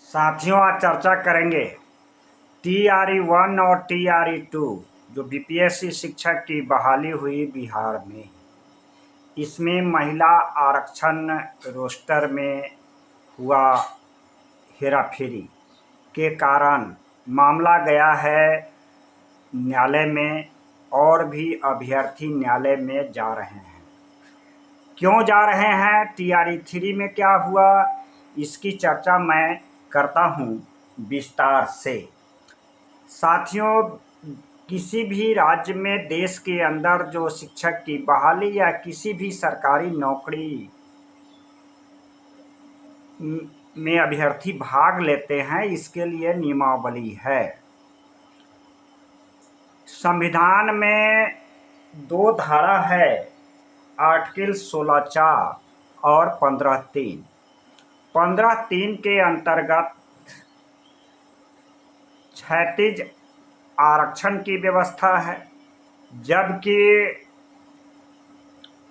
साथियों, आज चर्चा करेंगे TRE 1 और TRE 2 जो BPSC शिक्षक की बहाली हुई बिहार में। इसमें महिला आरक्षण रोस्टर में हुआ हेराफेरी के कारण मामला गया है न्यायालय में और भी अभ्यर्थी न्यायालय में जा रहे हैं। क्यों जा रहे हैं, TRE 3 में क्या हुआ, इसकी चर्चा मैं करता हूं विस्तार से। साथियों, किसी भी राज्य में देश के अंदर जो शिक्षक की बहाली या किसी भी सरकारी नौकरी में अभ्यर्थी भाग लेते हैं, इसके लिए नियमावली है। संविधान में 2 धारा है, आर्टिकल 16(4) और 15(3). 15(3) के अंतर्गत क्षैतिज आरक्षण की व्यवस्था है, जबकि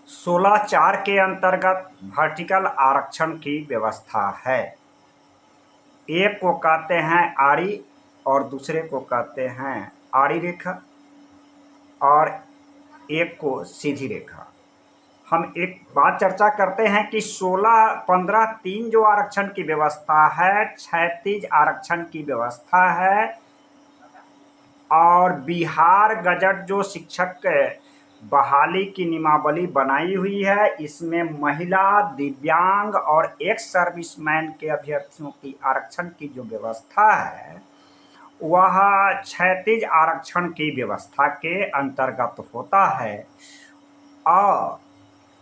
16(4) के अंतर्गत वर्टिकल आरक्षण की व्यवस्था है। एक को कहते हैं आड़ी और दूसरे को कहते हैं आड़ी रेखा और एक को सीधी रेखा। हम एक बात चर्चा करते हैं कि 15(3) जो आरक्षण की व्यवस्था है, क्षैतिज आरक्षण की व्यवस्था है, और बिहार गजट जो शिक्षक बहाली की नियमावली बनाई हुई है, इसमें महिला, दिव्यांग और एक्स सर्विसमैन के अभ्यर्थियों की आरक्षण की जो व्यवस्था है वह क्षैतिज आरक्षण की व्यवस्था के अंतर्गत होता है। और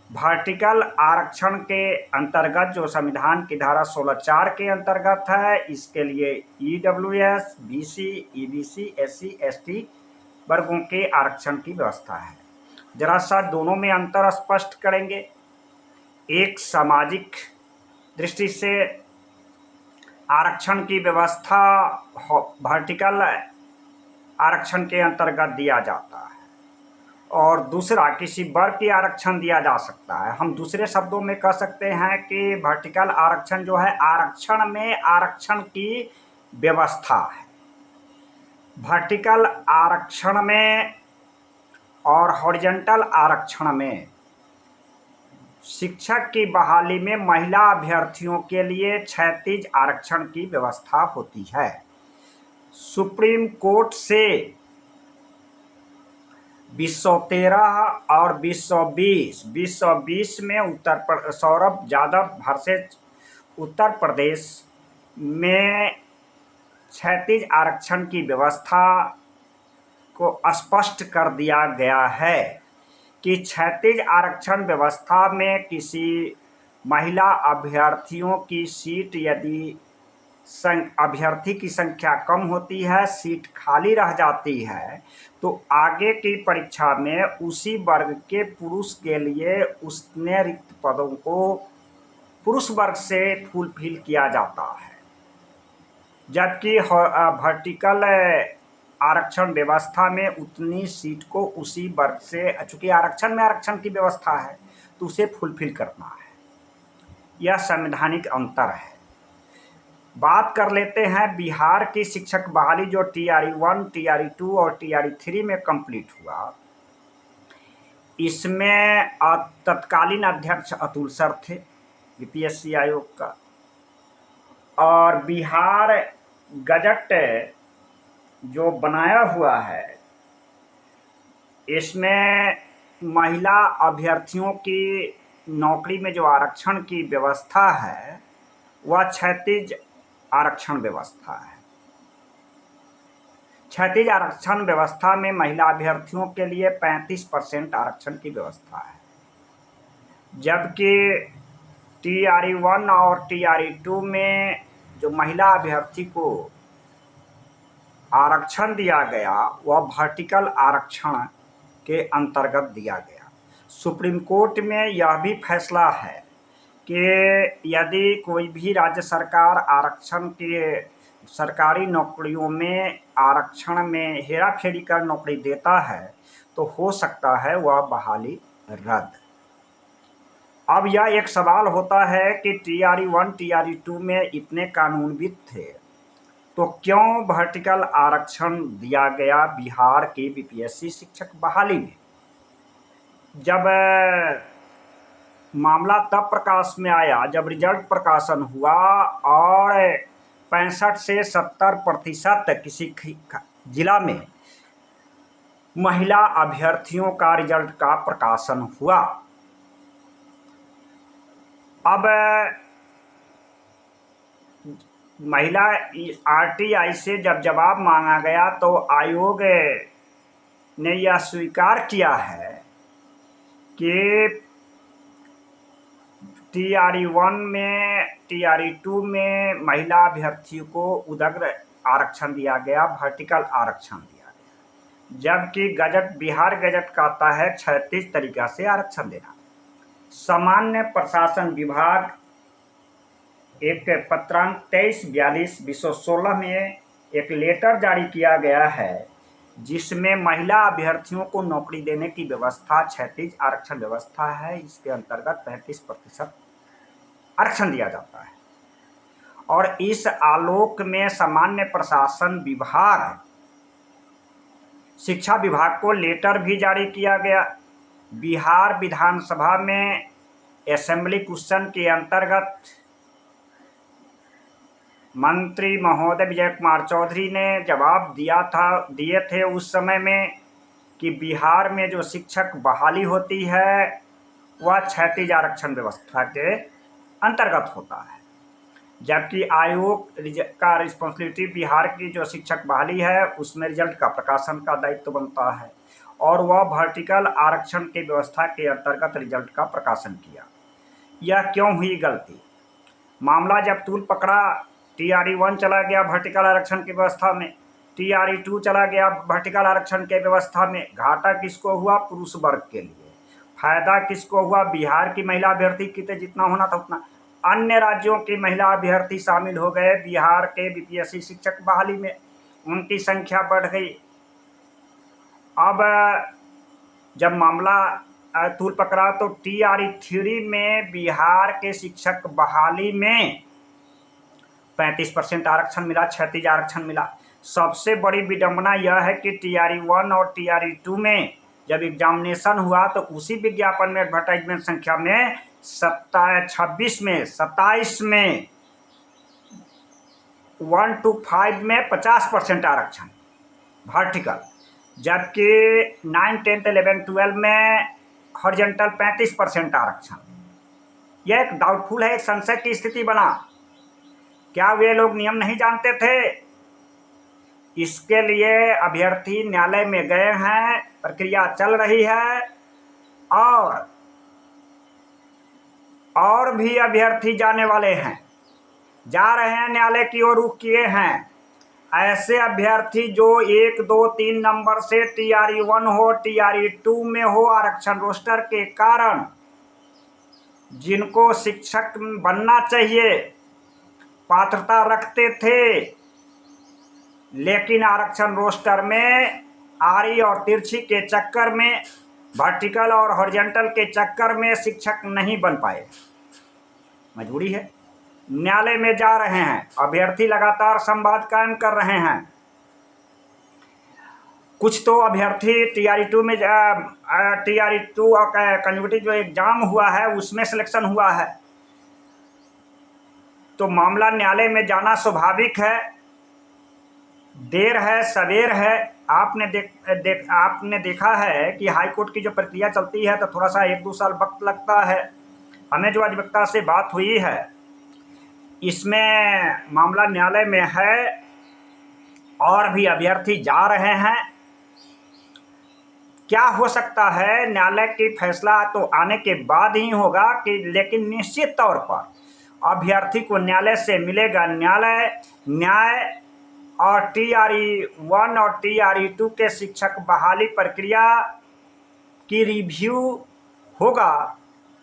वर्टिकल आरक्षण के अंतर्गत जो संविधान की धारा 16(4) के अंतर्गत है, इसके लिए EWS, BC, EBC, SC, ST वर्गों के आरक्षण की व्यवस्था है। जरा सा दोनों में अंतर स्पष्ट करेंगे। एक सामाजिक दृष्टि से आरक्षण की व्यवस्था वर्टिकल आरक्षण के अंतर्गत दिया जाता है और दूसरा किसी वर्ग की आरक्षण दिया जा सकता है। हम दूसरे शब्दों में कह सकते हैं कि वर्टिकल आरक्षण जो है, आरक्षण में आरक्षण की व्यवस्था है। वर्टिकल आरक्षण में और हॉरिजॉन्टल आरक्षण में शिक्षक की बहाली में महिला अभ्यर्थियों के लिए क्षैतिज आरक्षण की व्यवस्था होती है। सुप्रीम कोर्ट से 2013 और 2020 में सौरभ यादव वर्सेस उत्तर प्रदेश में क्षैतिज आरक्षण की व्यवस्था को स्पष्ट कर दिया गया है कि क्षैतिज आरक्षण व्यवस्था में किसी महिला अभ्यर्थियों की सीट यदि अभ्यर्थी की संख्या कम होती है, सीट खाली रह जाती है, तो आगे की परीक्षा में उसी वर्ग के पुरुष के लिए उसने रिक्त पदों को पुरुष वर्ग से फुलफिल किया जाता है। जबकि वर्टिकल आरक्षण व्यवस्था में उतनी सीट को उसी वर्ग से, चूंकि आरक्षण में आरक्षण की व्यवस्था है, तो उसे फुलफिल करना है। यह संवैधानिक अंतर है। बात कर लेते हैं बिहार की शिक्षक बहाली जो TRE 1, TRE 2 और TRE 3 में कंप्लीट हुआ। इसमें तत्कालीन अध्यक्ष अतुल सर थे BPSC आयोग का, और बिहार गजट जो बनाया हुआ है, इसमें महिला अभ्यर्थियों की नौकरी में जो आरक्षण की व्यवस्था है वह क्षैतिज आरक्षण व्यवस्था है। क्षैतिज आरक्षण व्यवस्था में महिला अभ्यर्थियों के लिए 35% आरक्षण की व्यवस्था है, जबकि TRE 1 और TRE 2 में जो महिला अभ्यर्थी को आरक्षण दिया गया वह वर्टिकल आरक्षण के अंतर्गत दिया गया। सुप्रीम कोर्ट में यह भी फैसला है कि यदि कोई भी राज्य सरकार आरक्षण के सरकारी नौकरियों में आरक्षण में हेराफेरी कर नौकरी देता है तो हो सकता है वह बहाली रद्द। अब यह एक सवाल होता है कि TRE 1 TRE 2 में इतने कानूनविद थे, तो क्यों वर्टिकल आरक्षण दिया गया बिहार के BPSC शिक्षक बहाली में? जब मामला तब प्रकाश में आया जब रिजल्ट प्रकाशन हुआ और 65 से 70% किसी जिला में महिला अभ्यर्थियों का रिजल्ट का प्रकाशन हुआ। अब महिला RTI से जब जवाब मांगा गया तो आयोग ने यह स्वीकार किया है कि TRE 1 में TRE 2 में महिला अभ्यर्थियों को उदग्र आरक्षण दिया गया, वर्टिकल आरक्षण दिया गया, जबकि गजट बिहार गजट कहता है 36 तरीका से आरक्षण देना। सामान्य प्रशासन विभाग एक पत्रांक 23/42/2016 में एक लेटर जारी किया गया है जिसमें महिला अभ्यर्थियों को नौकरी देने की व्यवस्था 36 आरक्षण व्यवस्था है। इसके अंतर्गत 35% आरक्षण दिया जाता है और इस आलोक में सामान्य प्रशासन विभाग शिक्षा विभाग को लेटर भी जारी किया गया। बिहार विधानसभा में असेंबली क्वेश्चन के अंतर्गत मंत्री महोदय विजय कुमार चौधरी ने जवाब दिए थे उस समय में कि बिहार में जो शिक्षक बहाली होती है वह 36 आरक्षण व्यवस्था के अंतर्गत होता है, जबकि आयोग का रिस्पॉन्सिबिलिटी बिहार की जो शिक्षक बहाली है उसमें रिजल्ट का प्रकाशन का दायित्व बनता है और वह वर्टिकल आरक्षण की व्यवस्था के अंतर्गत रिजल्ट का प्रकाशन किया। यह क्यों हुई गलती? मामला जब तूल पकड़ा, TRE 1 चला गया वर्टिकल आरक्षण की व्यवस्था में, TRE 2 चला गया वर्टिकल आरक्षण के व्यवस्था में। घाटा किसको हुआ? पुरुष वर्ग के लिए। फायदा किसको हुआ? बिहार की महिला अभ्यर्थी की तो जितना होना था उतना। अन्य राज्यों की महिला अभ्यर्थी शामिल हो गए बिहार के BPSC शिक्षक बहाली में, उनकी संख्या बढ़ गई। अब जब मामला तूल पकड़ा तो TRE 3 में बिहार के शिक्षक बहाली में 35% आरक्षण मिला, 36 आरक्षण मिला। सबसे बड़ी विडंबना यह है कि TRE 1 और TRE 2 में जब एग्जामिनेशन हुआ तो उसी विज्ञापन में एडवर्टाइजमेंट संख्या में 27 में 1 to 5 में 50% आरक्षण वर्टिकल, जबकि 9, 10, 11, 12 में हॉरिजॉन्टल 35% आरक्षण। यह एक डाउटफुल है, एक संशय की स्थिति बना। क्या वे लोग नियम नहीं जानते थे? इसके लिए अभ्यर्थी न्यायालय में गए हैं, प्रक्रिया चल रही है और भी अभ्यर्थी जाने वाले हैं, जा रहे हैं न्यायालय की ओर रुख किए हैं। ऐसे अभ्यर्थी जो 1, 2, 3 नंबर से TRE 1 हो TRE 2 में हो आरक्षण रोस्टर के कारण, जिनको शिक्षक बनना चाहिए, पात्रता रखते थे, लेकिन आरक्षण रोस्टर में आड़ी और तिरछी के चक्कर में, वर्टिकल और हॉरिजॉन्टल के चक्कर में शिक्षक नहीं बन पाए। मजबूरी है। न्यायालय में जा रहे हैं, अभ्यर्थी लगातार संवाद कायम कर रहे हैं। कुछ तो अभ्यर्थी TRE 2 में TRE 2 और कंसेक्यूटिव जो एग्जाम हुआ है उसमें सिलेक्शन हुआ है, तो मामला न्यायालय में जाना स्वाभाविक है। देर है सवेर है। आपने देखा है कि हाईकोर्ट की जो प्रक्रिया चलती है तो थोड़ा सा 1-2 साल वक्त लगता है। हमें जो अधिवक्ता से बात हुई है इसमें मामला न्यायालय में है और भी अभ्यर्थी जा रहे हैं। क्या हो सकता है, न्यायालय की फैसला तो आने के बाद ही होगा कि, लेकिन निश्चित तौर पर अभ्यर्थी को न्यायालय से मिलेगा न्याय और TRE 1 और TRE 2 के शिक्षक बहाली प्रक्रिया की रिव्यू होगा,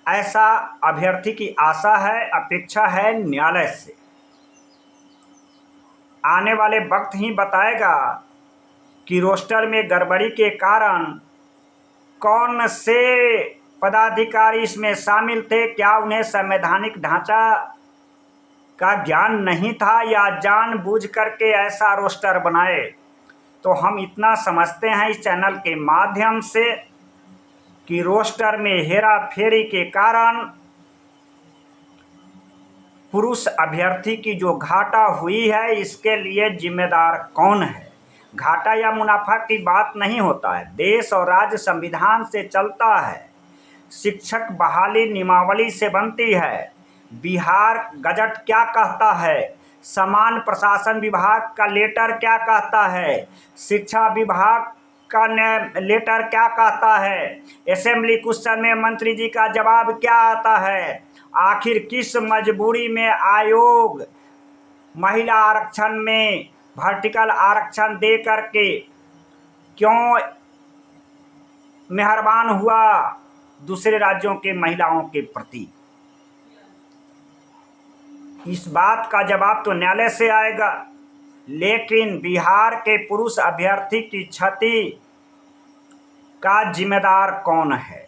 ऐसा अभ्यर्थी की आशा है, अपेक्षा है न्यायालय से। आने वाले वक्त ही बताएगा कि रोस्टर में गड़बड़ी के कारण कौन से पदाधिकारी इसमें शामिल थे? क्या उन्हें संवैधानिक ढांचा का ज्ञान नहीं था या जानबूझ करके ऐसा रोस्टर बनाए? तो हम इतना समझते हैं इस चैनल के माध्यम से कि रोस्टर में हेरा फेरी के कारण पुरुष अभ्यर्थी की जो घाटा हुई है, इसके लिए जिम्मेदार कौन है? घाटा या मुनाफा की बात नहीं होता है। देश और राज्य संविधान से चलता है, शिक्षक बहाली नियमावली से बनती है, बिहार गजट क्या कहता है, समान प्रशासन विभाग का लेटर क्या कहता है, शिक्षा विभाग का लेटर क्या कहता है, असेंबली क्वेश्चन में मंत्री जी का जवाब क्या आता है, आखिर किस मजबूरी में आयोग महिला आरक्षण में वर्टिकल आरक्षण दे करके क्यों मेहरबान हुआ दूसरे राज्यों के महिलाओं के प्रति? इस बात का जवाब तो न्यायालय से आएगा। लेकिन बिहार के पुरुष अभ्यर्थी की क्षति का जिम्मेदार कौन है?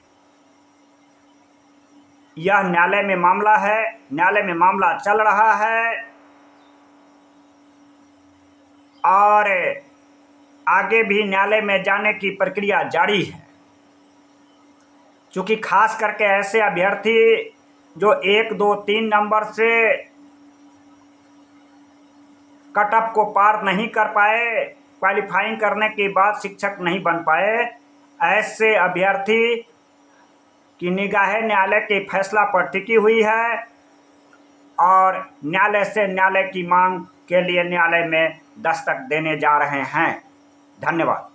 यह न्यायालय में मामला है, न्यायालय में मामला चल रहा है और आगे भी न्यायालय में जाने की प्रक्रिया जारी है। क्योंकि खास करके ऐसे अभ्यर्थी जो 1, 2, 3 नंबर से कट ऑफ को पार नहीं कर पाए, क्वालिफाइंग करने के बाद शिक्षक नहीं बन पाए, ऐसे अभ्यर्थी की निगाहें न्यायालय के फैसला पर टिकी हुई है और न्यायालय से न्यायालय की मांग के लिए न्यायालय में दस्तक देने जा रहे हैं। धन्यवाद।